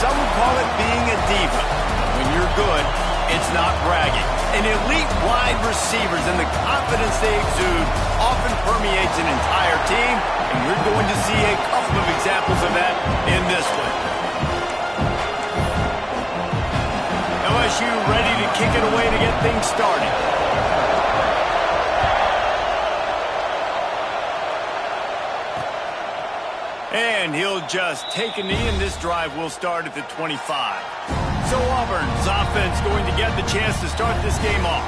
Some call it being a diva. When you're good, it's not bragging. And elite wide receivers and the confidence they exude often permeates an entire team, and we're going to see a couple of examples of that in this one. LSU ready to kick it away to get things started. And he'll just take a knee, and this drive will start at the 25. So Auburn's offense going to get the chance to start this game off.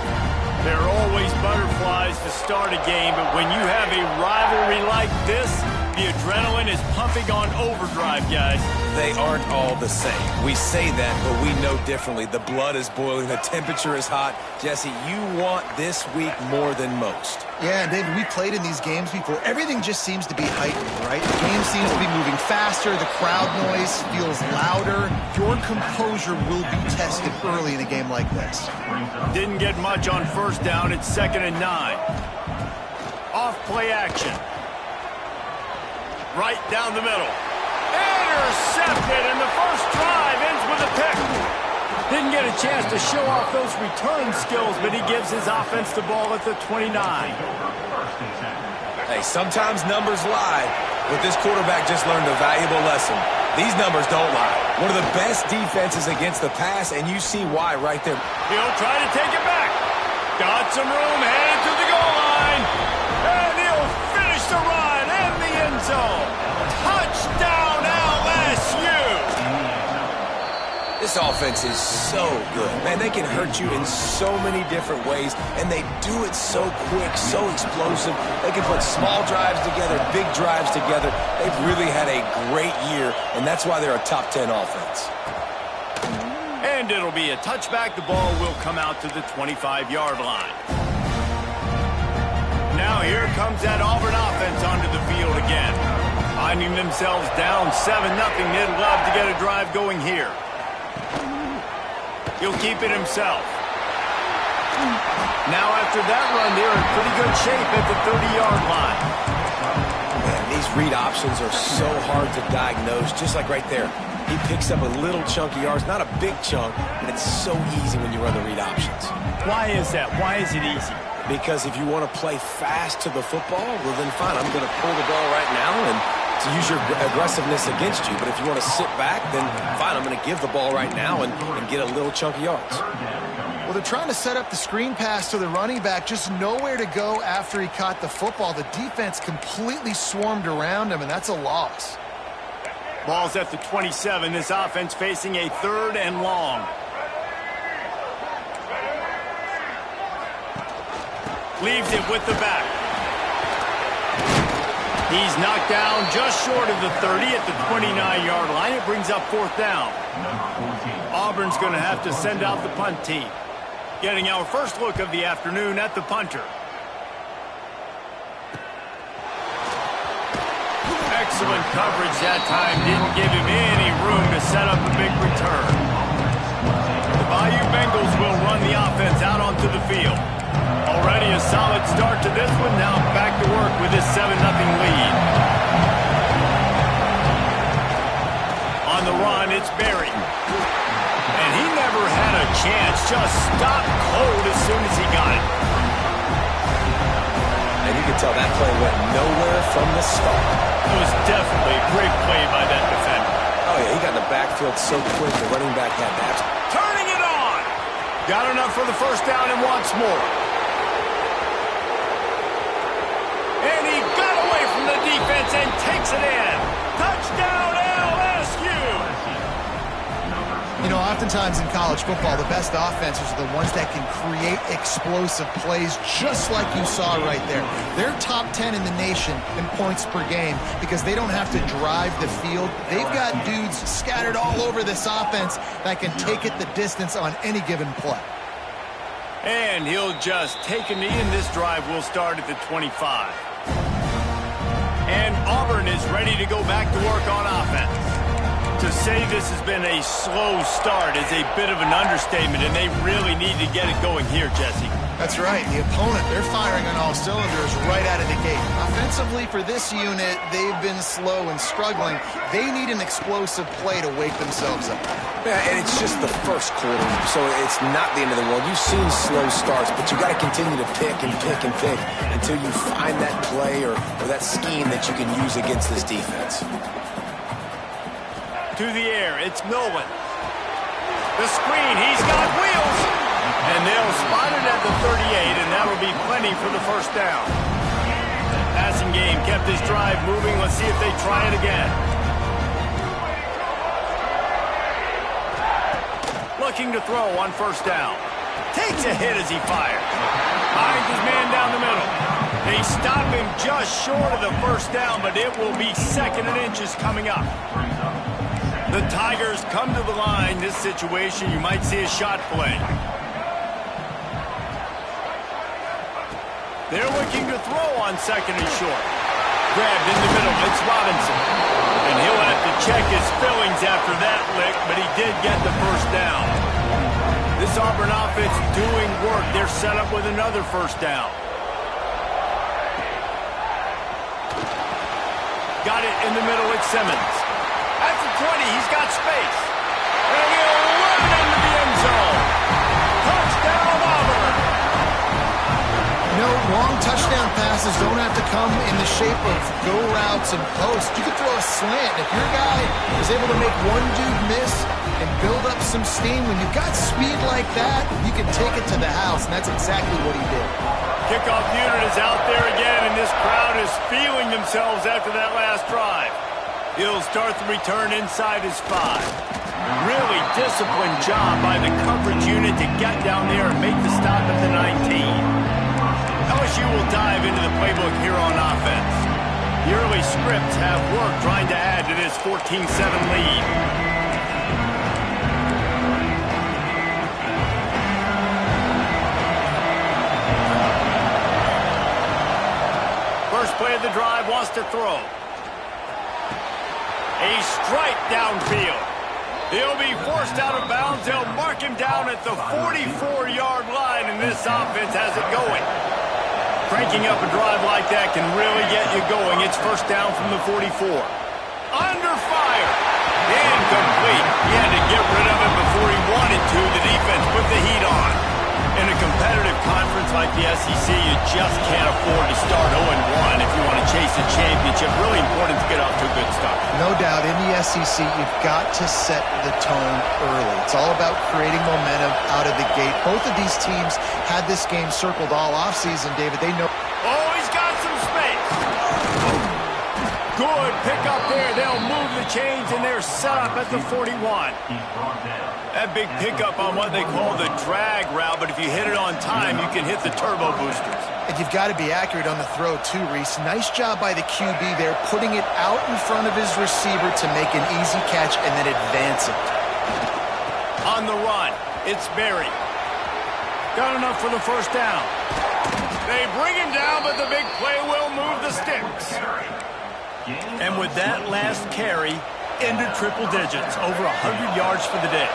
There are always butterflies to start a game, but when you have a rivalry like this, the adrenaline is pumping on overdrive, guys. They aren't all the same. We say that, but we know differently. The blood is boiling. The temperature is hot. Jesse, you want this week more than most. Yeah, David, we played in these games before. Everything just seems to be heightened, right? The game seems to be moving faster. The crowd noise feels louder. Your composure will be tested early in a game like this. Didn't get much on first down. It's 2nd and 9. Off play action. Right down the middle. Intercepted, and the first drive ends with a pick. Didn't get a chance to show off those return skills, but he gives his offense the ball at the 29. Hey, sometimes numbers lie, but this quarterback just learned a valuable lesson. These numbers don't lie. One of the best defenses against the pass, and you see why right there. He'll try to take it back. Got some room, headed to the goal line. And he'll finish the run in the end zone. Touchdown, LSU! This offense is so good. Man, they can hurt you in so many different ways, and they do it so quick, so explosive. They can put small drives together, big drives together. They've really had a great year, and that's why they're a top 10 offense. And it'll be a touchback. The ball will come out to the 25-yard line. Now here comes that Auburn offense onto the field again. Finding themselves down 7-0. They'd love to get a drive going here. He'll keep it himself. Now after that run, they're in pretty good shape at the 30-yard line. Man, these read options are so hard to diagnose, just like right there. He picks up a little chunk of yards, not a big chunk, but it's so easy when you run the read options. Why is that? Why is it easy? Because if you want to play fast to the football, well then fine, I'm going to pull the ball right now and to use your aggressiveness against you. But if you want to sit back, then fine, I'm going to give the ball right now and get a little chunk of yards. Well, they're trying to set up the screen pass to the running back, just nowhere to go after he caught the football. The defense completely swarmed around him, and that's a loss. Ball's at the 27. This offense facing a 3rd and long. Leaves it with the back. He's knocked down just short of the 30 at the 29-yard line. It brings up 4th down. Auburn's going to have to send out the punt team. Getting our first look of the afternoon at the punter. Excellent coverage that time. Didn't give him any room to set up a big return. The Bayou Bengals will run the offense out onto the field. Already a solid start to this one. Now back to work with this 7-0 lead. On the run, it's Berry. And he never had a chance. Just stopped cold as soon as he got it. And you can tell that play went nowhere from the start. It was definitely a great play by that defender. Oh, yeah, he got in the backfield so quick, the running back had that. Turning it on! Got enough for the first down and wants more. And he got away from the defense and takes it in. Touchdown, LSU! You know, oftentimes in college football, the best offenses are the ones that can create explosive plays, just like you saw right there. They're top 10 in the nation in points per game because they don't have to drive the field. They've got dudes scattered all over this offense that can take it the distance on any given play. And he'll just take a knee, and this drive will start at the 25. And Auburn is ready to go back to work on offense. To say this has been a slow start is a bit of an understatement, and they really need to get it going here, Jesse. That's right. The opponent, they're firing on all cylinders right out of the gate. Offensively, for this unit, they've been slow and struggling. They need an explosive play to wake themselves up. Yeah, and it's just the first quarter, so it's not the end of the world. You've seen slow starts, but you got to continue to pick and pick and pick until you find that play or that scheme that you can use against this defense. To the air, it's Milwin. The screen, he's got wheels. And they'll spot it at the 38, and that'll be plenty for the first down. Passing game kept this drive moving. Let's see if they try it again. Looking to throw on first down. Takes a hit as he fires. Finds his man down the middle. They stop him just short of the first down, but it will be 2nd and inches coming up. The Tigers come to the line. This situation, you might see a shot play. They're looking to throw on 2nd and short. Grabbed in the middle, it's Robinson. And he'll have to check his fillings after that lick, but he did get the first down. This Auburn offense doing work. They're set up with another first down. Got it in the middle, it's Simmons. At the 20, he's got space. And he'll run into the end zone. Touchdown, Auburn. No, long touchdown passes don't have to come in the shape of go routes and posts. You could throw a slant. If your guy is able to make one dude miss and build up some steam, when you've got speed like that, you can take it to the house, and that's exactly what he did. Kickoff unit is out there again, and this crowd is feeling themselves after that last drive. He'll start the return inside his 5. Really disciplined job by the coverage unit to get down there and make the stop at the 19. LSU will dive into the playbook here on offense. The early scripts have worked trying to add to this 14-7 lead. First play of the drive wants to throw. A strike downfield. He'll be forced out of bounds. They'll mark him down at the 44-yard line, and this offense has it going. Cranking up a drive like that can really get you going. It's first down from the 44. Under fire. Incomplete. He had to get rid of it before he wanted to. The defense put the heat on. In a competitive conference like the SEC, you just can't afford to start 0-1 if you want to chase a championship. Really important to get off to a good start. No doubt, in the SEC, you've got to set the tone early. It's all about creating momentum out of the gate. Both of these teams had this game circled all offseason, David. They know. Oh, he's got some space. Good pickup there. They'll move the chains, and they're set up at the 41. That big pickup on what they call the drag route, but if you hit it on time, you can hit the turbo boosters. And you've got to be accurate on the throw, too, Reese. Nice job by the QB there, putting it out in front of his receiver to make an easy catch and then advance it. On the run, it's Berry. Got enough for the first down. They bring him down, but the big play will move the sticks. And with that last carry, into triple digits, over 100 yards for the day.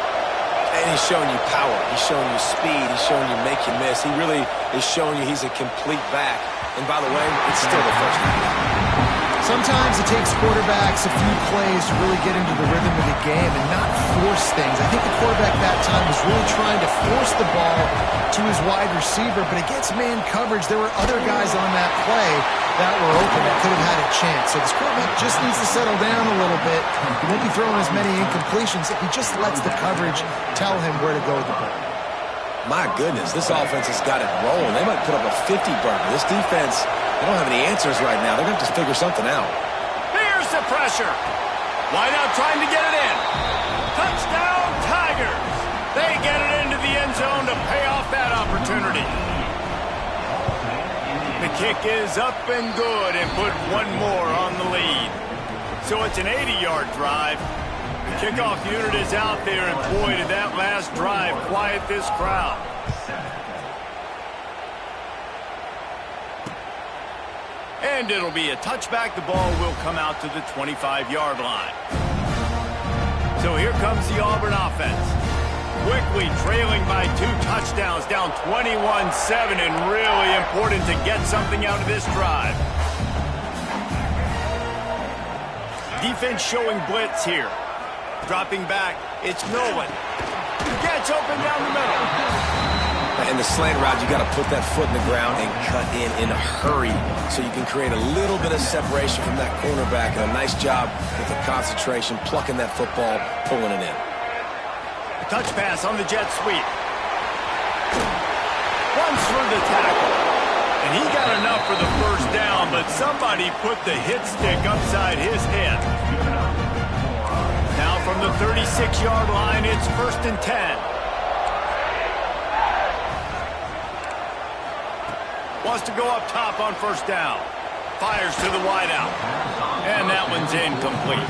And he's showing you power. He's showing you speed. He's showing you make you miss. He really is showing you he's a complete back. And by the way, it's still the first down. Sometimes it takes quarterbacks a few plays to really get into the rhythm of the game and not force things. I think the quarterback that time was really trying to force the ball to his wide receiver, but against man coverage, there were other guys on that play that were open that could have had a chance. So this quarterback just needs to settle down a little bit. He won't be throwing as many incompletions if he just lets the coverage tell him where to go with the ball. My goodness, this offense has got it rolling. They might put up a 50-burger. This defense, they don't have any answers right now. They're going to have to figure something out. Here's the pressure. Wide out trying to get it in. Touchdown, Tigers. They get it into the end zone to pay off that opportunity. The kick is up and good and put one more on the lead. So it's an 80-yard drive. The kickoff unit is out there, and boy, did that last drive quiet this crowd. And it'll be a touchback. The ball will come out to the 25-yard line. So here comes the Auburn offense. quickly trailing by 2 touchdowns, down 21-7, and really important to get something out of this drive. Defense showing blitz here. Dropping back, it's Nolan. Gets open down the middle. In the slant route, you got to put that foot in the ground and cut in a hurry so you can create a little bit of separation from that cornerback. And a nice job with the concentration, plucking that football, pulling it in. Touch pass on the jet sweep. Runs through the tackle. And he got enough for the first down, but somebody put the hit stick upside his head. Now from the 36-yard line, it's 1st and 10. Wants to go up top on 1st down. Fires to the wideout. And that one's incomplete.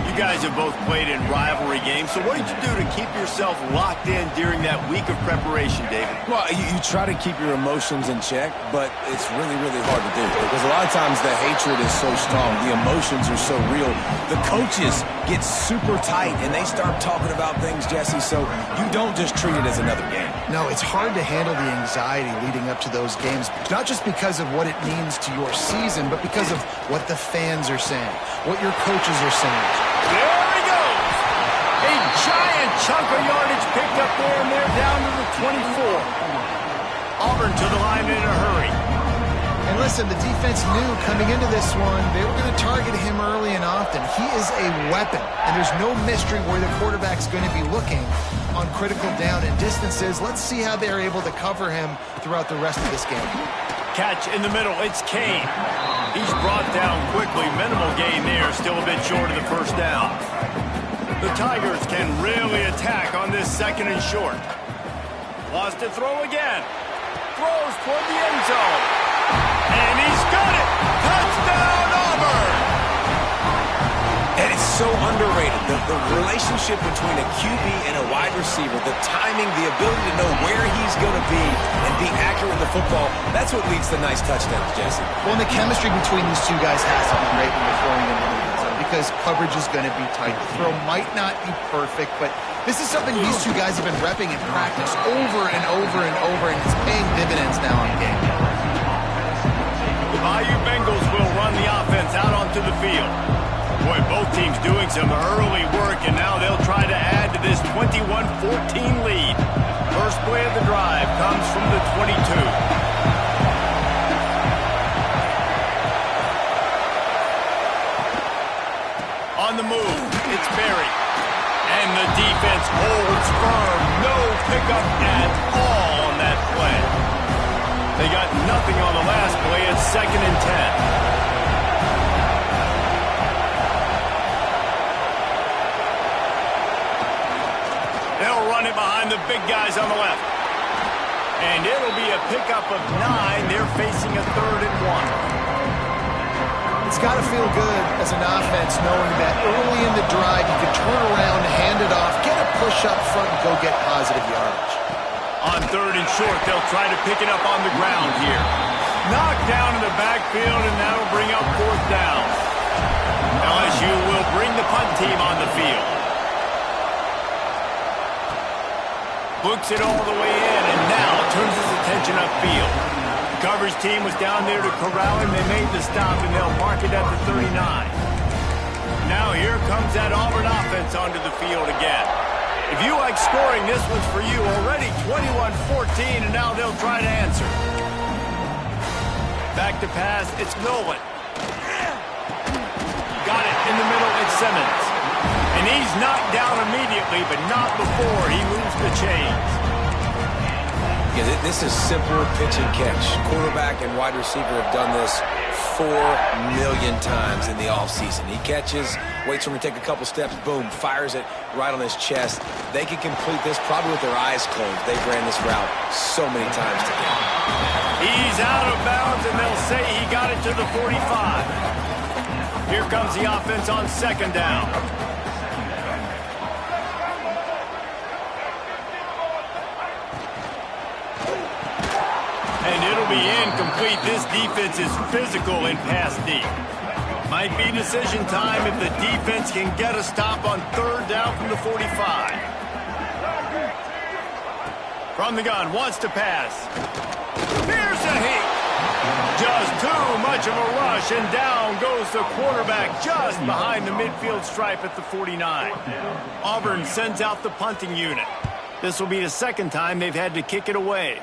You guys have both played in rivalry games, so what did you do to keep yourself locked in during that week of preparation, David? Well, you try to keep your emotions in check, but it's really, really hard to do because a lot of times the hatred is so strong. The emotions are so real. The coaches get super tight, and they start talking about things, Jesse, so you don't just treat it as another game. No, it's hard to handle the anxiety leading up to those games, not just because of what it means to your season, but because of what the fans are saying, what your coaches are saying. There he goes! A giant chunk of yardage picked up there, and they're down to the 24. Auburn to the line in a hurry. And listen, the defense knew coming into this one, they were going to target him early and often. He is a weapon, and there's no mystery where the quarterback's going to be looking on critical down and distances. Let's see how they're able to cover him throughout the rest of this game. Catch in the middle, it's Kane. He's brought down quickly. Minimal gain there, still a bit short of the 1st down. The Tigers can really attack on this 2nd and short. Lost to throw again. Throws toward the end zone. And he's got it! Touchdown, Auburn! And it's so underrated. The relationship between a QB and a wide receiver, the timing, the ability to know where he's going to be and be accurate with the football, that's what leads to nice touchdowns, Jesse. Well, and the chemistry between these two guys has to be great when they're throwing into the end zone because coverage is going to be tight. The throw might not be perfect, but this is something these two guys have been repping in practice over and over and over, and it's paying dividends now on game. The Bayou Bengals will run the offense out onto the field. Boy, both teams doing some early work, and now they'll try to add to this 21-14 lead. First play of the drive comes from the 22. On the move, it's Berry. And the defense holds firm. No pickup at all on that play. They got nothing on the last play. It's 2nd and 10. They'll run it behind the big guys on the left. And it'll be a pickup of 9. They're facing a 3rd and 1. It's got to feel good as an offense knowing that early in the drive you can turn around, hand it off, get a push up front, and go get positive yardage. On 3rd and short, they'll try to pick it up on the ground here. Knocked down in the backfield, and that'll bring up 4th down. LSU will bring the punt team on the field. Books it all the way in, and now turns his attention upfield. The coverage team was down there to corral him. They made the stop, and they'll mark it at the 39. Now here comes that Auburn offense onto the field again. If you like scoring, this one's for you. Already 21-14, and now they'll try to answer. Back to pass, it's Nolan. Got it in the middle, it's Simmons. And he's knocked down immediately, but not before he moves the chains. Yeah, this is simple pitch and catch. Quarterback and wide receiver have done this 4 million times in the offseason. He catches, waits for him to take a couple steps, boom, fires it right on his chest. They can complete this probably with their eyes closed. They've ran this route so many times together. He's out of bounds, and they'll say he got it to the 45. Here comes the offense on 2nd down. And it'll be incomplete. This defense is physical in pass deep. Might be decision time if the defense can get a stop on 3rd down from the 45. From the gun, wants to pass. Here's a hit. Just too much of a rush, and down goes the quarterback just behind the midfield stripe at the 49. Auburn sends out the punting unit. This will be the second time they've had to kick it away.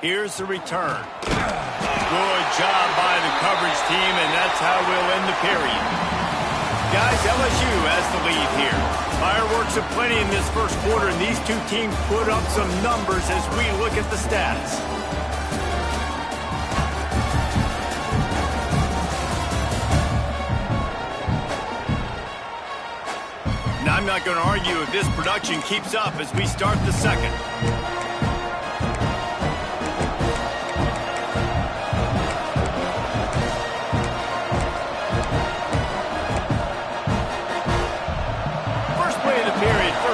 Here's the return. Good job by the coverage team, and that's how we'll end the period. Guys, LSU has the lead here. Fireworks aplenty in this first quarter, and these two teams put up some numbers as we look at the stats. And I'm not going to argue if this production keeps up as we start the second.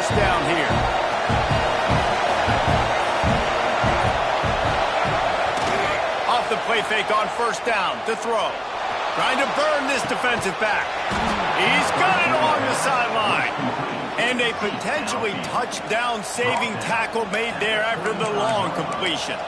Down here. Off the play fake on first down to throw. Trying to burn this defensive back. He's got it along the sideline. And a potentially touchdown-saving tackle made there after the long completion.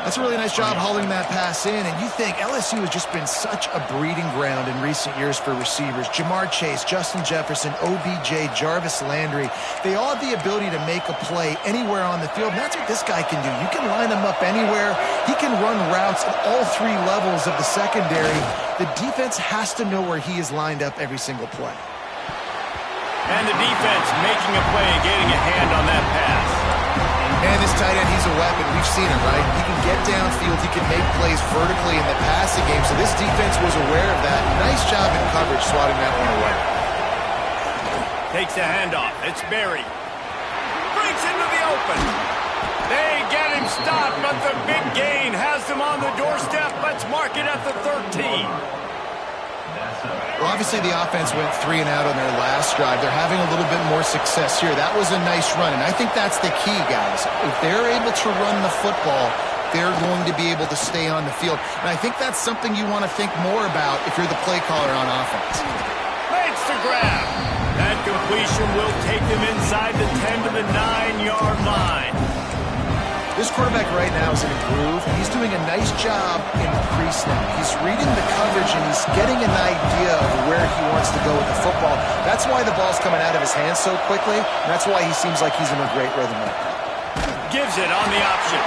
That's a really nice job holding that pass in, and you think LSU has just been such a breeding ground in recent years for receivers. Jamar Chase, Justin Jefferson, OBJ, Jarvis Landry, they all have the ability to make a play anywhere on the field, and that's what this guy can do. You can line him up anywhere. He can run routes at all three levels of the secondary. The defense has to know where he is lined up every single play. And the defense making a play and getting a hand on that pass. And this tight end, he's a weapon. We've seen it, right? He can get downfield. He can make plays vertically in the passing game. So this defense was aware of that. Nice job in coverage swatting that one away. Takes the handoff. It's Berry. Breaks into the open. They get him stopped, but the big gain has them on the doorstep. Let's mark it at the 13. Well, obviously the offense went 3 and out on their last drive. They're having a little bit more success here. That was a nice run, and I think that's the key, guys. If they're able to run the football, they're going to be able to stay on the field. And I think that's something you want to think more about if you're the play caller on offense. Makes the grab. That completion will take them inside the 10 to the 9-yard line. This quarterback right now is in a groove. He's doing a nice job in pre-snap. He's reading the coverage, and he's getting an idea of where he wants to go with the football. That's why the ball's coming out of his hands so quickly, and that's why he seems like he's in a great rhythm right now. Gives it on the option.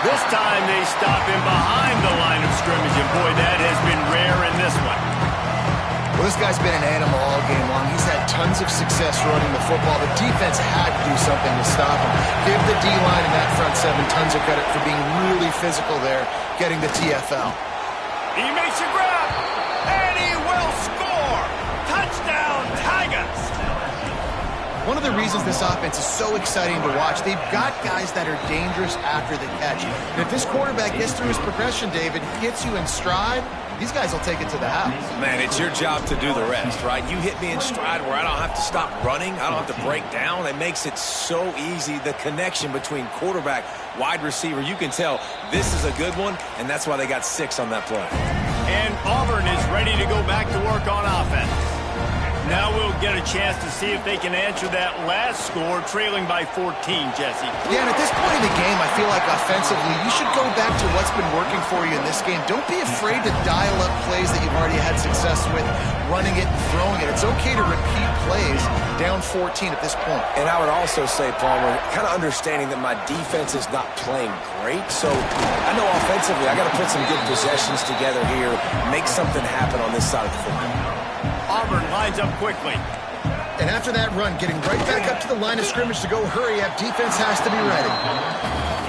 This time they stop him behind the line of scrimmage, and boy, that has been rare in this one. Well, this guy's been an animal all game long. He's had tons of success running the football. The defense had to do something to stop him. Give the D-line and that front seven tons of credit for being really physical there, getting the TFL. He makes a grab, and he will score. Touchdown, Tigers. One of the reasons this offense is so exciting to watch, they've got guys that are dangerous after the catch. And if this quarterback gets through his progression, David, hits you in stride, these guys will take it to the house. Man, it's your job to do the rest, right? You hit me in stride where I don't have to stop running. I don't have to break down. It makes it so easy. The connection between quarterback, wide receiver, you can tell this is a good one, and that's why they got 6 on that play. And Auburn is ready to go back to work on offense. Now we'll get a chance to see if they can answer that last score, trailing by 14, Jesse. Yeah, and at this point in the game, I feel like offensively, you should go back to what's been working for you in this game. Don't be afraid to dial up plays that you've already had success with, running it and throwing it. It's okay to repeat plays down 14 at this point. And I would also say, Palmer, kind of understanding that my defense is not playing great. So I know offensively, I got to put some good possessions together here, make something happen on this side of the football. Auburn lines up quickly. And after that run, getting right back up to the line of scrimmage to go hurry up, defense has to be ready.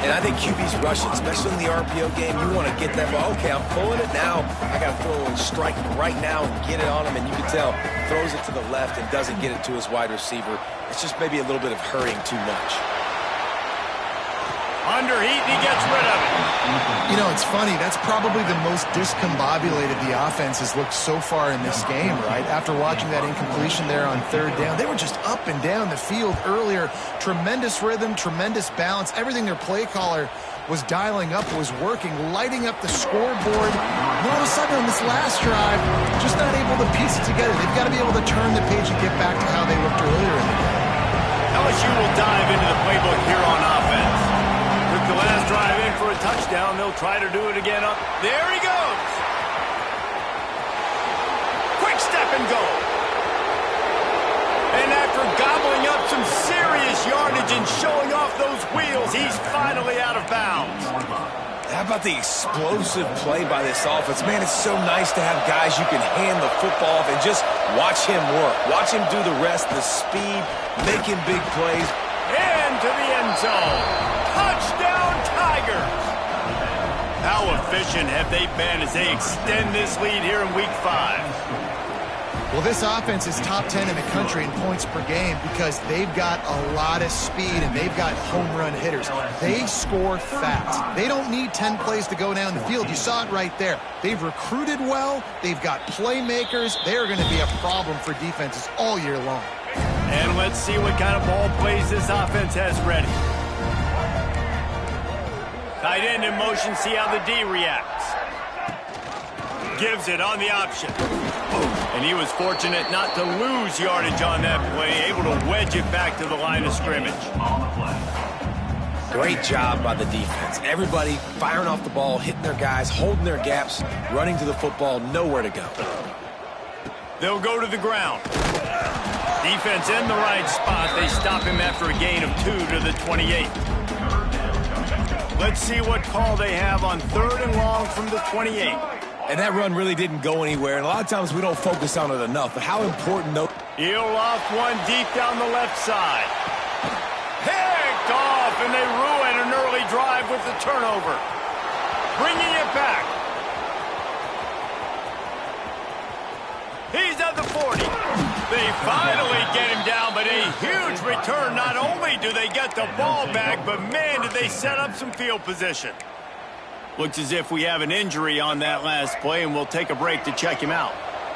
And I think QB's rushing, especially in the RPO game. You want to get that ball. Okay, I'm pulling it now. I got to throw and strike right now and get it on him. And you can tell, throws it to the left and doesn't get it to his wide receiver. It's just maybe a little bit of hurrying too much. Under heat, and he gets rid of it. You know, it's funny. That's probably the most discombobulated the offense has looked so far in this game, right? After watching that incompletion there on 3rd down, they were just up and down the field earlier. Tremendous rhythm, tremendous balance. Everything their play caller was dialing up was working, lighting up the scoreboard. And all of a sudden on this last drive, just not able to piece it together. They've got to be able to turn the page and get back to how they looked earlier in the game. LSU will dive into the playbook here on offense. Took the last drive in for a touchdown. They'll try to do it again up. There he goes. Quick step and go. And after gobbling up some serious yardage and showing off those wheels, he's finally out of bounds. How about the explosive play by this offense? Man, it's so nice to have guys you can hand the football off and just watch him work. Watch him do the rest, the speed, making big plays. Into the end zone. Touchdown, Tigers. How efficient have they been as they extend this lead here in Week 5? Well, this offense is top 10 in the country in points per game because they've got a lot of speed and they've got home run hitters. They score fast. They don't need 10 plays to go down the field. You saw it right there. They've recruited well. They've got playmakers. They're going to be a problem for defenses all year long. And let's see what kind of ball plays this offense has ready. Tight end in motion, see how the D reacts. Gives it on the option. And he was fortunate not to lose yardage on that play, able to wedge it back to the line of scrimmage. Great job by the defense. Everybody firing off the ball, hitting their guys, holding their gaps, running to the football, nowhere to go. They'll go to the ground. Defense in the right spot. They stop him after a gain of 2 to the 28. Let's see what call they have on 3rd and long from the 28. And that run really didn't go anywhere. And a lot of times we don't focus on it enough. But how important, though. He'll off one deep down the left side. Picked off, and they ruin an early drive with the turnover. Bringing it back. He's at the 40. They finally get him down, but a huge return. Not only do they get the ball back, but man, did they set up some field position. Looks as if we have an injury on that last play, and we'll take a break to check him out.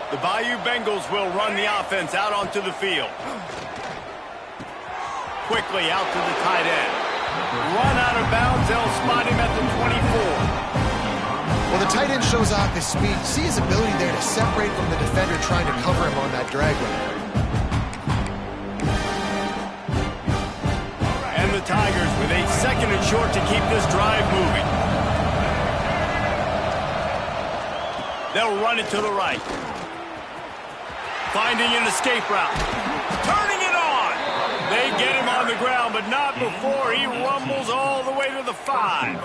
The Bayou Bengals will run the offense out onto the field. Quickly out to the tight end. Run out of bounds, they'll spot him at the 24. Well, the tight end shows off his speed. See his ability there to separate from the defender trying to cover him on that drag route. And the Tigers with 8 seconds and short to keep this drive moving. They'll run it to the right. Finding an escape route. Turning it on. They get him on the ground, but not before he rumbles all the way to the 5.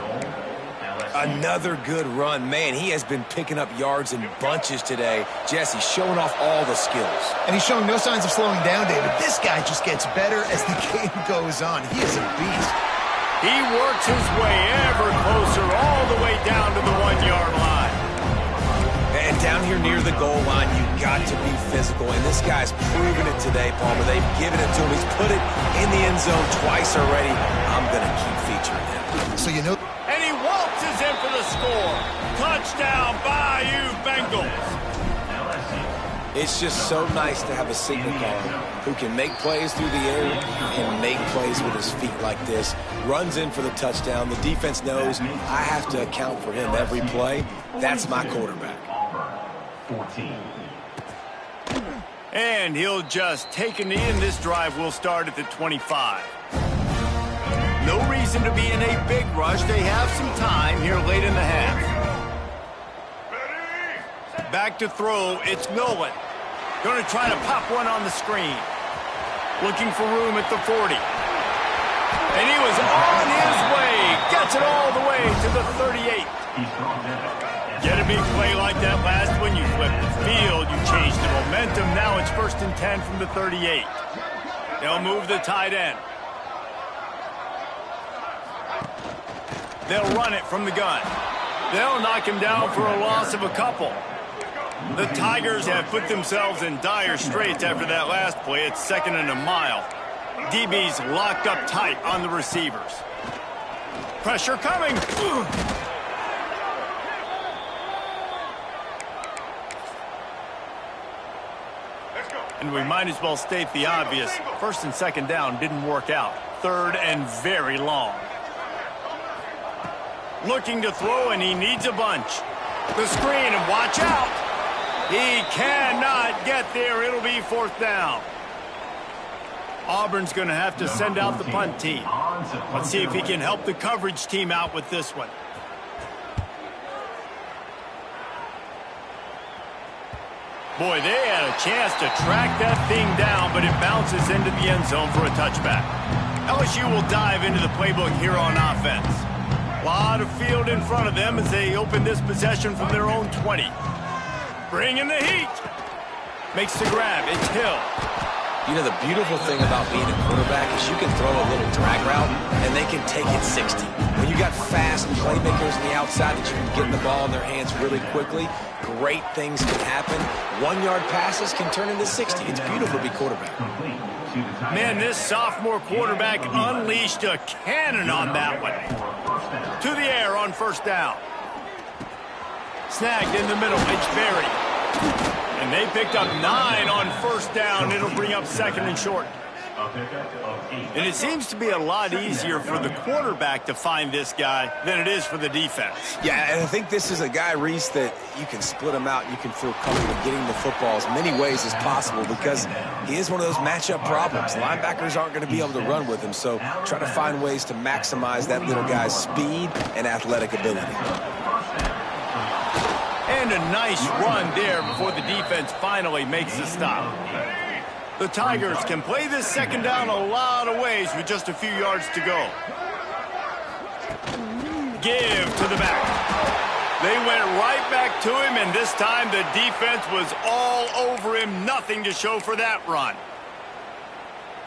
Another good run. Man, he has been picking up yards in bunches today. Jesse showing off all the skills. And he's showing no signs of slowing down, David. This guy just gets better as the game goes on. He is a beast. He works his way ever closer all the way down to the 1-yard line. And down here near the goal line, you've got to be physical. And this guy's proven it today, Palmer. They've given it to him. He's put it in the end zone twice already. I'm going to keep featuring him. So you know... And he waltzes in for the score. Touchdown, Bayou Bengals. It's just so nice to have a signal caller who can make plays through the air and make plays with his feet like this. Runs in for the touchdown. The defense knows I have to account for him every play. That's my quarterback. 14. And he'll just take a knee, and this drive will start at the 25. No reason to be in a big rush. They have some time here late in the half. Back to throw, it's Nolan. Going to try to pop one on the screen. Looking for room at the 40. And he was on his way. Gets it all the way to the 38. Get a big play like that last one, you flip the field, you change the momentum. Now it's 1st and 10 from the 38. They'll move the tight end. They'll run it from the gun. They'll knock him down for a loss of a couple. The Tigers have put themselves in dire straits after that last play. It's 2nd and a mile. DB's locked up tight on the receivers. Pressure coming. And we might as well state the obvious. 1st and 2nd down didn't work out. 3rd and very long. Looking to throw, and he needs a bunch. The screen, and watch out. He cannot get there. It'll be 4th down. Auburn's going to have to send out the punt team. Let's see if he can help the coverage team out with this one. Boy, they had a chance to track that thing down, but it bounces into the end zone for a touchback. LSU will dive into the playbook here on offense. A lot of field in front of them as they open this possession from their own 20. Bringing the heat. Makes the grab. It's Hill. You know, the beautiful thing about being a quarterback is you can throw a little drag route, and they can take it 60. When you got fast playmakers on the outside that you can get the ball in their hands really quickly, great things can happen. 1-yard passes can turn into 60. It's beautiful to be quarterback. Man, this sophomore quarterback unleashed a cannon on that one. To the air on first down. Snagged in the middle. It's Berry. And they picked up 9 on first down. It'll bring up second and short. And it seems to be a lot easier for the quarterback to find this guy than it is for the defense. Yeah, and I think this is a guy, Reese, that you can split him out. You can feel comfortable getting the football as many ways as possible because he is one of those matchup problems. Linebackers aren't going to be able to run with him, so try to find ways to maximize that little guy's speed and athletic ability. And a nice run there before the defense finally makes the stop. The Tigers can play this second down a lot of ways with just a few yards to go. Give to the back. They went right back to him, and this time the defense was all over him. Nothing to show for that run.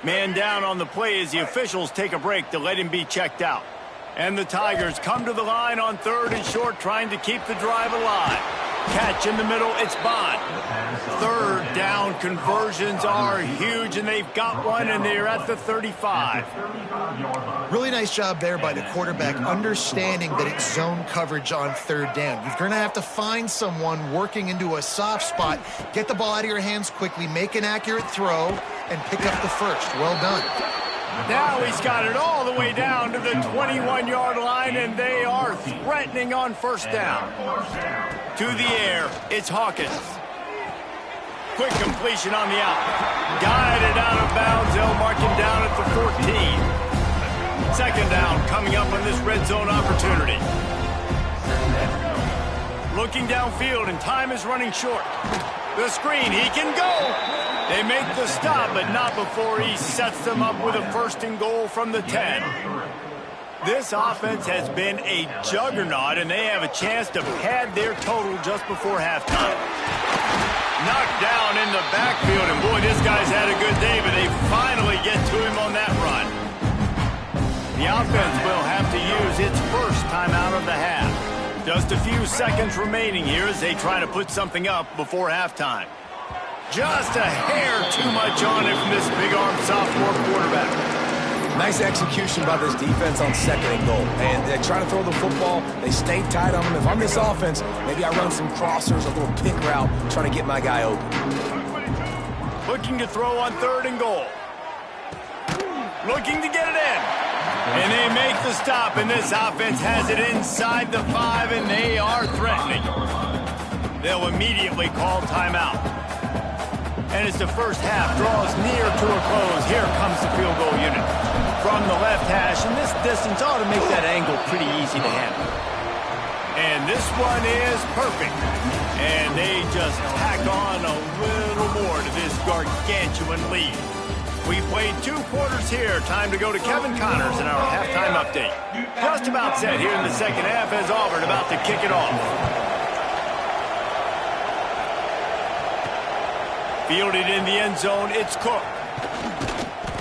Man down on the play as the officials take a break to let him be checked out. And the Tigers come to the line on third and short, trying to keep the drive alive. Catch in the middle, it's Bond. Third down conversions are huge, and they've got one, and they're at the 35. Really nice job there by the quarterback, understanding that it's zone coverage on third down. You're going to have to find someone working into a soft spot, get the ball out of your hands quickly, make an accurate throw, and pick up the first. Well done. Now he's got it all the way down to the 21-yard line, and they are threatening on first down. To the air, it's Hawkins. Quick completion on the out. Guided out of bounds. They'll mark him down at the 14. Second down coming up on this red zone opportunity. Looking downfield, and time is running short. The screen, he can go. They make the stop, but not before he sets them up with a first and goal from the 10. This offense has been a juggernaut, and they have a chance to pad their total just before halftime. Knocked down in the backfield, and boy, this guy's had a good day, but they finally get to him on that run. The offense will have to use its first timeout of the half. Just a few seconds remaining here as they try to put something up before halftime. Just a hair too much on it from this big-armed sophomore quarterback. Nice execution by this defense on second and goal. And they try to throw the football. They stay tight on them. If I'm this offense, maybe I run some crossers, a little pick route, trying to get my guy open. Looking to throw on third and goal. Looking to get it in. And they make the stop, and this offense has it inside the 5, and they are threatening. They'll immediately call timeout. And as the first half draws near to a close, here comes the field goal unit. From the left hash, and this distance ought to make that angle pretty easy to handle. And this one is perfect. And they just tack on a little more to this gargantuan lead. We played 2 quarters here. Time to go to Kevin Connors in our halftime update. Just about set here in the second half as Auburn about to kick it off. Fielded in the end zone, it's Cook.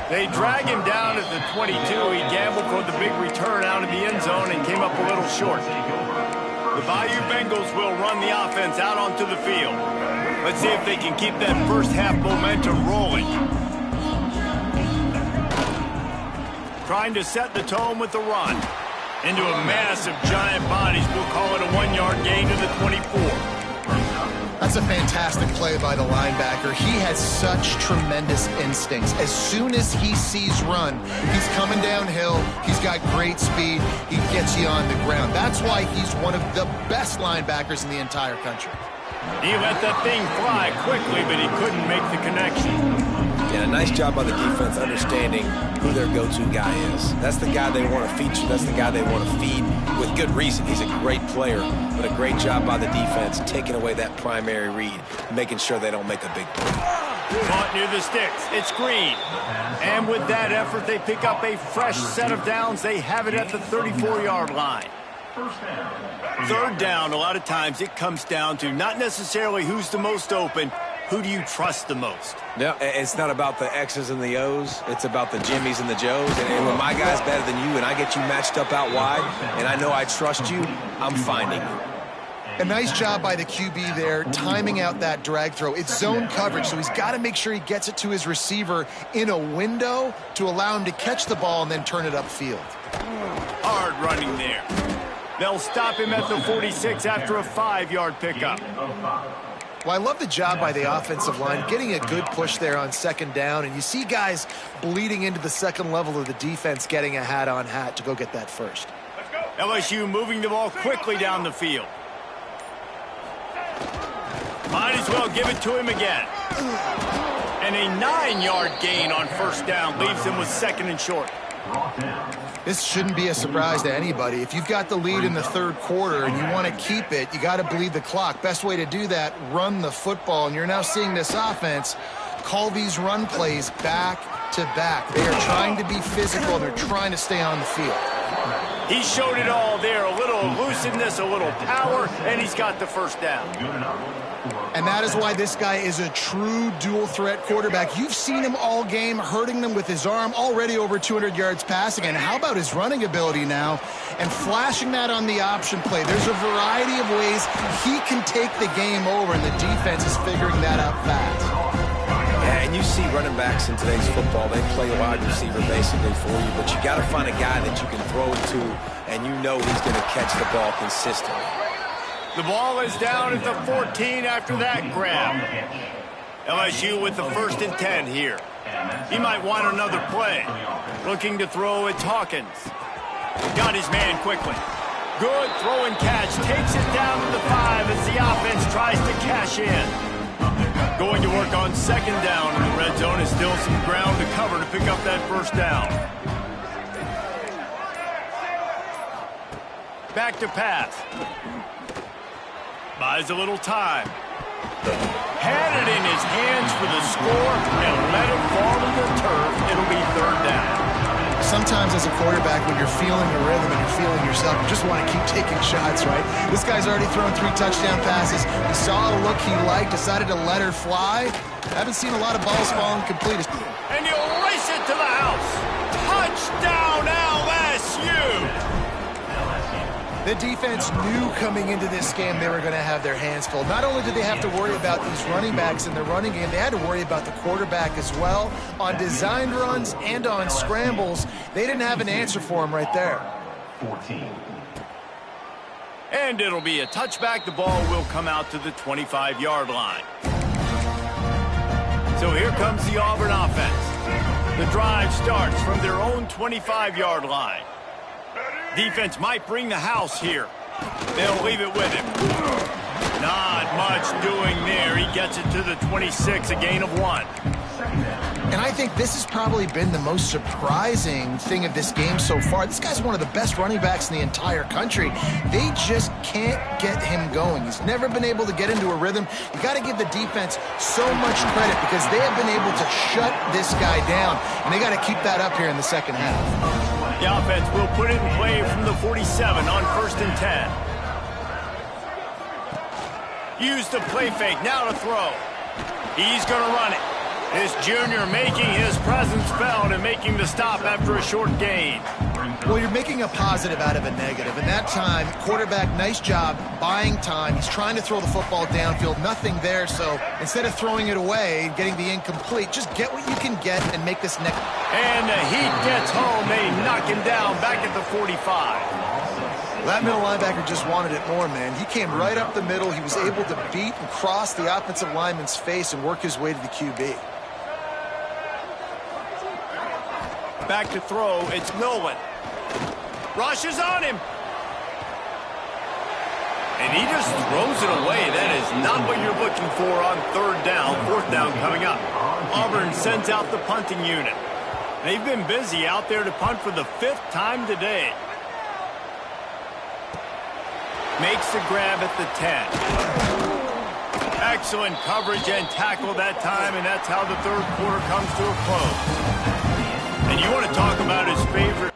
They drag him down at the 22. He gambled for the big return out of the end zone and came up a little short. The Bayou Bengals will run the offense out onto the field. Let's see if they can keep that first half momentum rolling. Trying to set the tone with the run. Into a mass of giant bodies. We'll call it a 1-yard gain to the 24. That's a fantastic play by the linebacker. He has such tremendous instincts. As soon as he sees run, he's coming downhill. He's got great speed. He gets you on the ground. That's why he's one of the best linebackers in the entire country. He let that thing fly quickly, but he couldn't make the connection. And a nice job by the defense understanding who their go-to guy is. That's the guy they want to feature. That's the guy they want to feed with good reason. He's a great player, but a great job by the defense taking away that primary read, making sure they don't make a big play. Caught near the sticks. It's Green. And with that effort, they pick up a fresh set of downs. They have it at the 34-yard line. Third down, a lot of times it comes down to not necessarily who's the most open, who do you trust the most? Yeah, it's not about the X's and the O's. It's about the Jimmies and the Joes. And when my guy's better than you and I get you matched up out wide and I know I trust you, I'm finding you. A nice job by the QB there, timing out that drag throw. It's zone coverage, so he's got to make sure he gets it to his receiver in a window to allow him to catch the ball and then turn it upfield. Hard running there. They'll stop him at the 46 after a 5-yard pickup. Well, I love the job by the offensive line, getting a good push there on second down, and you see guys bleeding into the second level of the defense getting a hat-on-hat to go get that first. LSU moving the ball quickly down the field. Might as well give it to him again. And a 9-yard gain on first down leaves him with second and short. This shouldn't be a surprise to anybody. If you've got the lead in the third quarter and you want to keep it, you got to bleed the clock. Best way to do that, run the football. And you're now seeing this offense call these run plays back to back. They are trying to be physical, and they're trying to stay on the field. He showed it all there, a little elusiveness, a little power, and he's got the first down. And that is why this guy is a true dual-threat quarterback. You've seen him all game, hurting them with his arm, already over 200 yards passing. And how about his running ability now? And flashing that on the option play. There's a variety of ways he can take the game over, and the defense is figuring that out fast. Yeah, and you see running backs in today's football, they play wide receiver basically for you, but you got to find a guy that you can throw it to, and you know he's going to catch the ball consistently. The ball is down at the 14 after that grab. LSU with the 1st and 10 here. He might want another play. Looking to throw, it's Hawkins. Got his man quickly. Good throw and catch. Takes it down to the 5 as the offense tries to cash in. Going to work on second down in the red zone. Is still some ground to cover to pick up that first down. Back to pass. Buys a little time. Had it in his hands for the score and let it fall to the turf. It'll be third down. Sometimes as a quarterback, when you're feeling the rhythm and you're feeling yourself, you just want to keep taking shots, right? This guy's already thrown 3 touchdown passes. He saw a look he liked, decided to let her fly. Haven't seen a lot of balls falling complete. And he'll race it to the house. Touchdown LSU! The defense knew coming into this game they were going to have their hands full. Not only did they have to worry about these running backs in the running game, they had to worry about the quarterback as well. On designed runs and on scrambles, they didn't have an answer for him right there. 14. And it'll be a touchback. The ball will come out to the 25-yard line. So here comes the Auburn offense. The drive starts from their own 25-yard line. Defense might bring the house here. They'll leave it with him. Not much doing there. He gets it to the 26, a gain of 1. And I think this has probably been the most surprising thing of this game so far. This guy's one of the best running backs in the entire country. They just can't get him going. He's never been able to get into a rhythm. You got to give the defense so much credit because they have been able to shut this guy down, and they got to keep that up here in the second half. The offense will put it in play from the 47 on 1st and 10. Use the play fake, now to throw. He's going to run it. This junior making his presence felt and making the stop after a short gain. Well, you're making a positive out of a negative. And that time, quarterback, nice job buying time. He's trying to throw the football downfield. Nothing there. So instead of throwing it away and getting the incomplete, just get what you can get and make this next. And the Heat gets home. They knock him down back at the 45. That middle linebacker just wanted it more, man. He came right up the middle. He was able to beat and cross the offensive lineman's face and work his way to the QB. Back to throw. It's Nolan. Rushes on him. And he just throws it away. That is not what you're looking for on third down. Fourth down coming up. Auburn sends out the punting unit. They've been busy out there to punt for the 5th time today. Makes the grab at the 10. Excellent coverage and tackle that time, and that's how the third quarter comes to a close. And you want to talk about his favorite.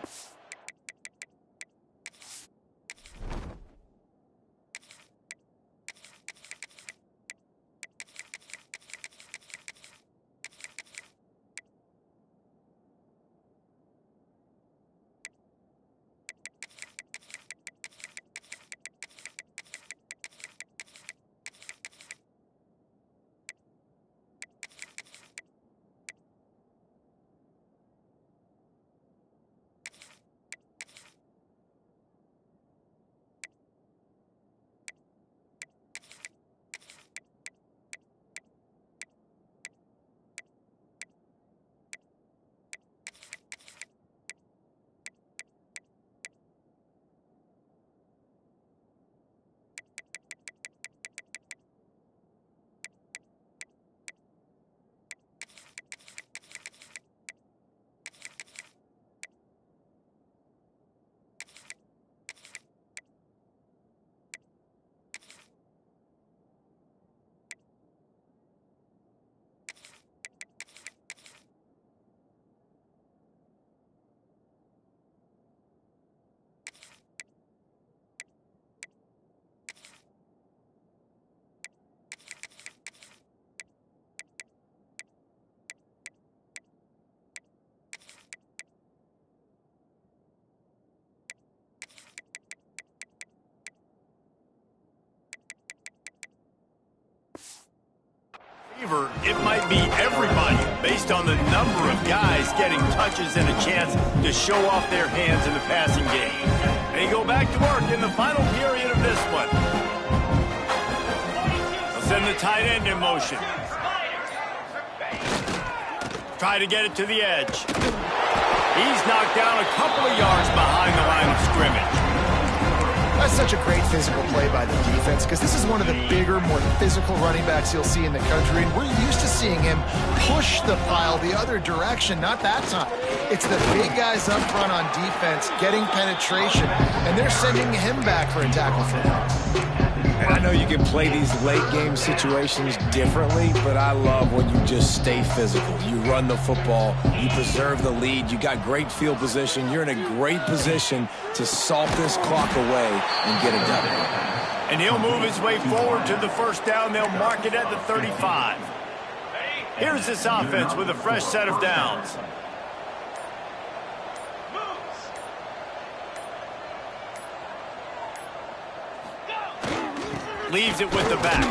It might be everybody based on the number of guys getting touches and a chance to show off their hands in the passing game. They go back to work in the final period of this one. They'll send the tight end in motion. Try to get it to the edge. He's knocked down a couple of yards behind the line of scrimmage. That's such a great physical play by the defense because this is one of the bigger, more physical running backs you'll see in the country, and we're used to seeing him push the pile the other direction. Not that time. It's the big guys up front on defense getting penetration, and they're sending him back for a tackle for loss. And I know you can play these late-game situations differently, but I love when you just stay physical. You run the football, you preserve the lead, you got great field position, you're in a great position to salt this clock away and get it done. And he'll move his way forward to the first down. They'll mark it at the 35. Here's this offense with a fresh set of downs. Leaves it with the back.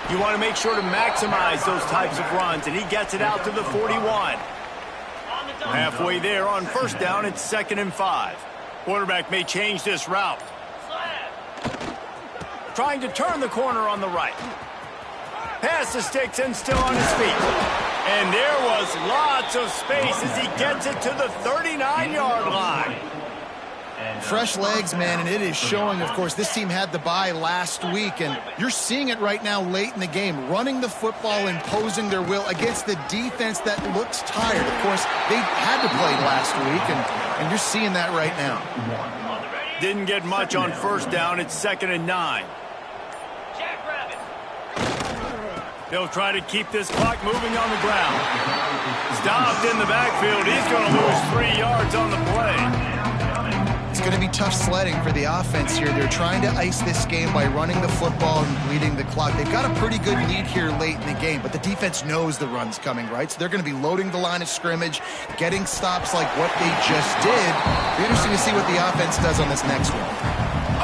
You want to make sure to maximize those types of runs, and he gets it out to the 41. Halfway there on first down, it's 2nd and 5. Quarterback may change this route. Trying to turn the corner on the right. Pass the sticks and still on his feet. And there was lots of space as he gets it to the 39-yard line. Fresh legs, man, and it is showing, of course. This team had the bye last week, and you're seeing it right now late in the game, running the football, imposing their will against the defense that looks tired. Of course, they had to play last week, and you're seeing that right now. Didn't get much on first down. It's 2nd and 9. They'll try to keep this clock moving on the ground. Stopped in the backfield. He's going to lose 3 yards on the play. It's going to be tough sledding for the offense here. They're trying to ice this game by running the football and bleeding the clock. They've got a pretty good lead here late in the game, but the defense knows the run's coming, right? So they're going to be loading the line of scrimmage, getting stops like what they just did. It'll be interesting to see what the offense does on this next one.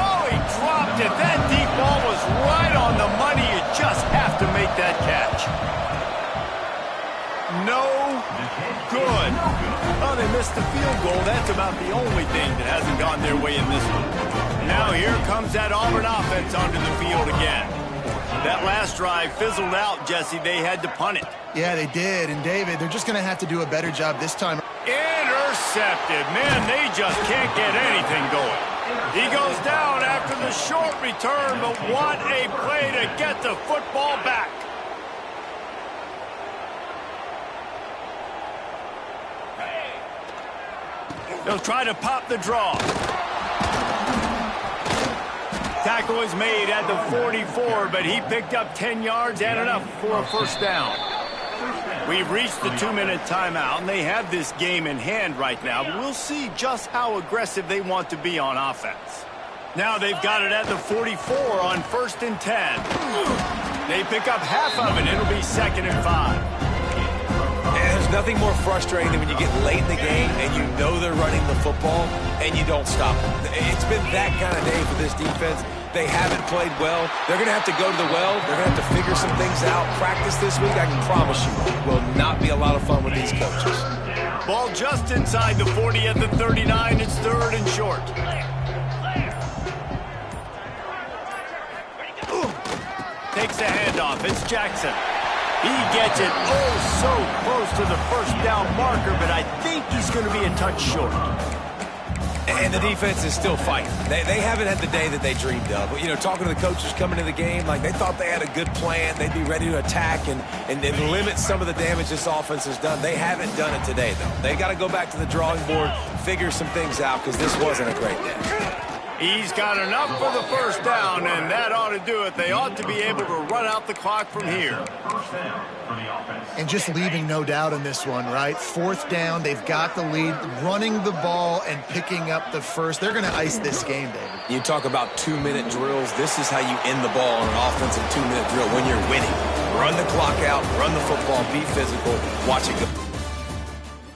Oh, he dropped it. That deep ball was right on the money. You just have to make that catch. No good. Oh, they missed the field goal. That's about the only thing that hasn't gone their way in this one. Now here comes that Auburn offense onto the field again. That last drive fizzled out, Jesse. They had to punt it. Yeah, they did. And, David, they're just going to have to do a better job this time. Intercepted. Man, they just can't get anything going. He goes down after the short return, but what a play to get the football back. They'll try to pop the draw. Tackle is made at the 44, but he picked up 10 yards and enough for a first down. We've reached the 2-minute timeout, and they have this game in hand right now. But we'll see just how aggressive they want to be on offense. Now they've got it at the 44 on 1st and 10. They pick up half of it. It'll be 2nd and 5. And there's nothing more frustrating than when you get late in the game and you know they're running the football and you don't stop them. It's been that kind of day for this defense. They haven't played well. They're going to have to go to the well. They're going to have to figure some things out. Practice this week, I can promise you, will not be a lot of fun with these coaches. Ball just inside the 40 at the 39. It's 3rd and short. Takes the handoff. It's Jackson. He gets it so close to the first down marker, but I think he's going to be a touch short. And the defense is still fighting. They haven't had the day that they dreamed of. But, you know, talking to the coaches coming into the game, like they thought they had a good plan. They'd be ready to attack and limit some of the damage this offense has done. They haven't done it today, though. They got to go back to the drawing board, figure some things out, because this wasn't a great day. He's got enough for the first down, and that ought to do it. They ought to be able to run out the clock from here. And just leaving no doubt in this one, right? 4th down, they've got the lead, running the ball and picking up the first. They're going to ice this game, David. You talk about 2-minute drills. This is how you end the ball on an offensive 2-minute drill when you're winning. Run the clock out, run the football, be physical, watch it go.